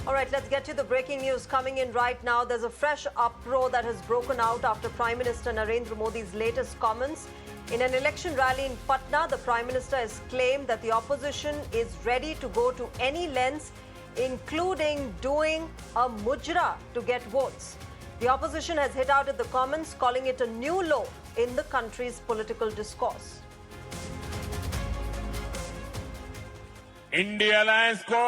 All right, let's get to the breaking news coming in right now. There's a fresh uproar that has broken out after Prime Minister Narendra Modi's latest comments. In an election rally in Patna, the Prime Minister has claimed that the opposition is ready to go to any lengths, including doing a mujra to get votes. The opposition has hit out at the comments, calling it a new low in the country's political discourse. India alliance को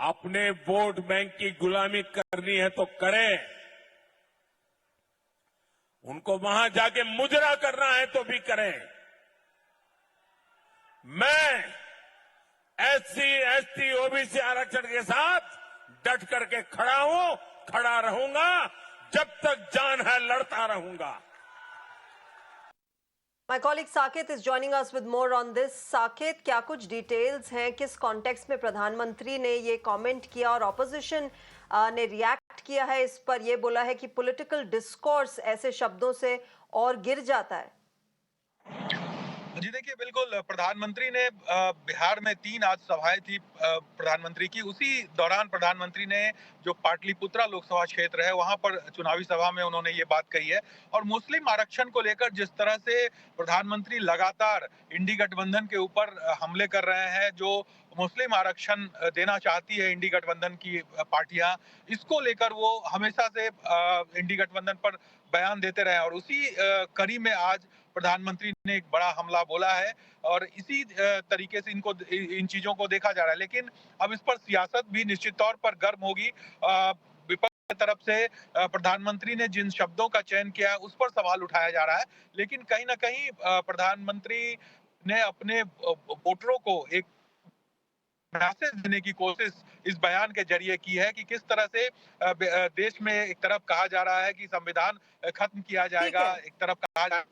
अपने vote bank की गुलामी करनी है तो करें, उनको वहां जाके मुजरा करना है तो भी करें। मैं एससी, एसटी, ओबीसी आरक्षण के साथ डट करके खड़ा हूं, खड़ा रहूंगा, जब तक जान है लड़ता रहूंगा। My colleague Saket is joining us with more on this. Saket, क्या कुछ डिटेल्स हैं, किस कॉन्टेक्स्ट में प्रधानमंत्री ने ये कमेंट किया और ऑपोजिशन ने रिएक्ट किया है इस पर? ये बोला है कि पॉलिटिकल डिस्कोर्स ऐसे शब्दों से और गिर जाता है। जी देखिए, बिल्कुल प्रधानमंत्री ने बिहार में 3 आज सभाएं थी प्रधानमंत्री की। उसी दौरान प्रधानमंत्री ने जो पाटलिपुत्रा लोकसभा क्षेत्र है वहां पर चुनावी सभा में उन्होंने ये बात कही है। और मुस्लिम आरक्षण को लेकर जिस तरह से प्रधानमंत्री लगातार इंडी गठबंधन के ऊपर हमले कर रहे हैं, जो मुस्लिम आरक्षण देना चाहती है इंडी गठबंधन की पार्टियां, इसको लेकर वो हमेशा से इंडी गठबंधन पर बयान देते रहे। और उसी कड़ी में आज प्रधानमंत्री ने एक बड़ा हमला बोला है और इसी तरीके से इन चीजों को देखा जा रहा है। लेकिन अब इस पर सियासत भी निश्चित तौर पर गर्म होगी। विपक्ष की तरफ से प्रधानमंत्री ने जिन शब्दों का चयन किया है उस पर सवाल उठाया जा रहा है। लेकिन कहीं ना कहीं प्रधानमंत्री ने अपने वोटरों को एक मैसेज देने की कोशिश इस बयान के जरिए की है कि किस तरह से देश में एक तरफ कहा जा रहा है कि संविधान खत्म किया जाएगा, एक तरफ कहा जा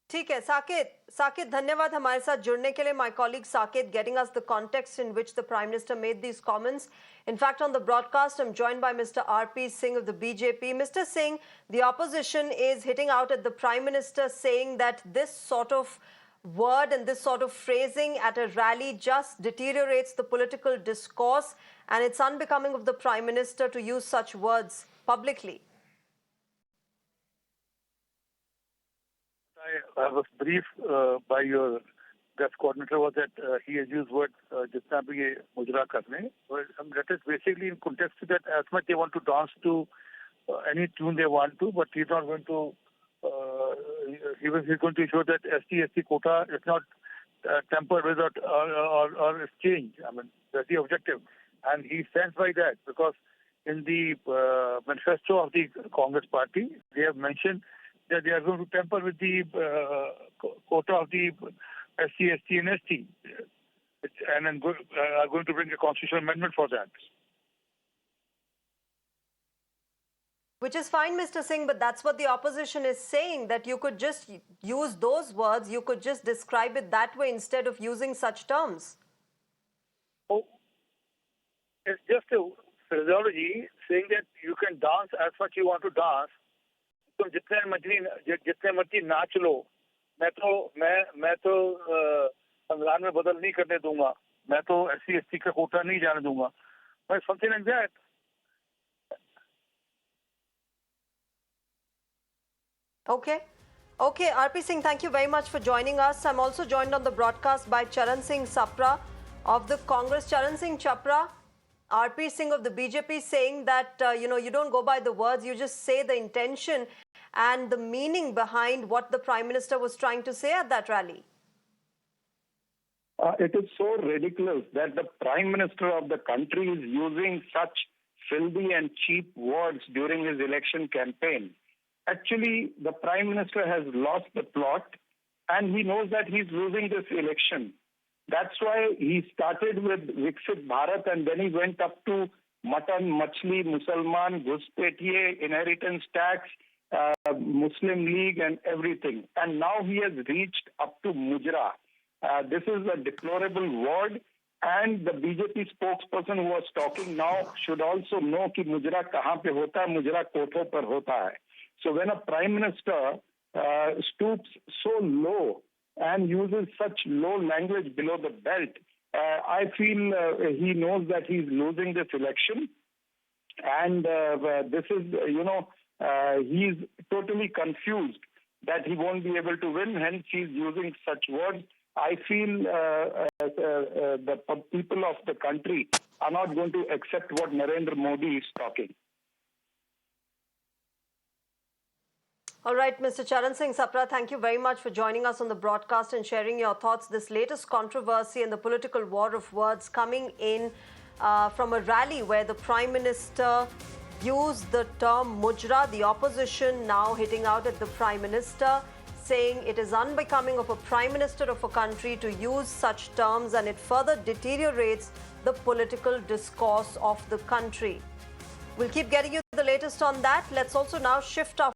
ठीक है साकेत, धन्यवाद हमारे साथ जुड़ने के लिए। My colleague Saket getting us the context in which the Prime Minister made these comments. In fact, on the broadcast, I'm joined by Mr. R.P. Singh of the BJP. Mr. Singh, the opposition is hitting out at the Prime Minister, saying that this sort of word and this sort of phrasing at a rally just deteriorates the political discourse, and it's unbecoming of the Prime Minister to use such words publicly. I was briefed by your guest coordinator was that he has used word jitna bhi ye mujra karne. That is basically in context to that as much they want to dance to any tune they want to, but he's not going to. He's going to ensure that ST quota is not tempered with or is changed. I mean, that's the objective, and he stands by that because in the manifesto of the Congress Party, they have mentioned that they are going to temper with the quota of the SC, ST, and ST, and then are going to bring a constitutional amendment for that. Which is fine, Mr. Singh, but that's what the opposition is saying, that you could just use those words, you could just describe it that way instead of using such terms. Oh, it's just a phraseology saying that you can dance as much you want to dance. तुम जितने मर्जी नाच लो, मैं तो संविधान में बदल नहीं करने दूंगा, मैं तो SC, ST का कोटा नहीं जाने दूंगा, but something like that. Okay, R.P. Singh, thank you very much for joining us. I'm also joined on the broadcast by Charan Singh Sapra of the Congress. Charan Singh Chapra, R.P. Singh of the BJP saying that, you don't go by the words, you just say the intention and the meaning behind what the Prime Minister was trying to say at that rally. It is so ridiculous that the Prime Minister of the country is using such filthy and cheap words during his election campaign. Actually, the Prime Minister has lost the plot and he knows that he's losing this election. That's why he started with Viksit Bharat and then he went up to Mutton, Machli, Musalman, Ghuspetiye, inheritance tax, Muslim League and everything. And now he has reached up to Mujra. This is a deplorable word, and the BJP spokesperson who was talking now should also know कि Mujra कहाँ पे होता है, Mujra कोठों पर होता है. So when a Prime Minister stoops so low and uses such low language below the belt, I feel he knows that he's losing this election. And this is, he's totally confused that he won't be able to win. Hence, he's using such words. I feel the people of the country are not going to accept what Narendra Modi is talking. All right, Mr. Charan Singh Sapra, thank you very much for joining us on the broadcast and sharing your thoughts. This latest controversy and the political war of words coming in from a rally where the Prime Minister used the term Mujra, the opposition now hitting out at the Prime Minister, saying it is unbecoming of a Prime Minister of a country to use such terms, and it further deteriorates the political discourse of the country. We'll keep getting you the latest on that. Let's also now shift our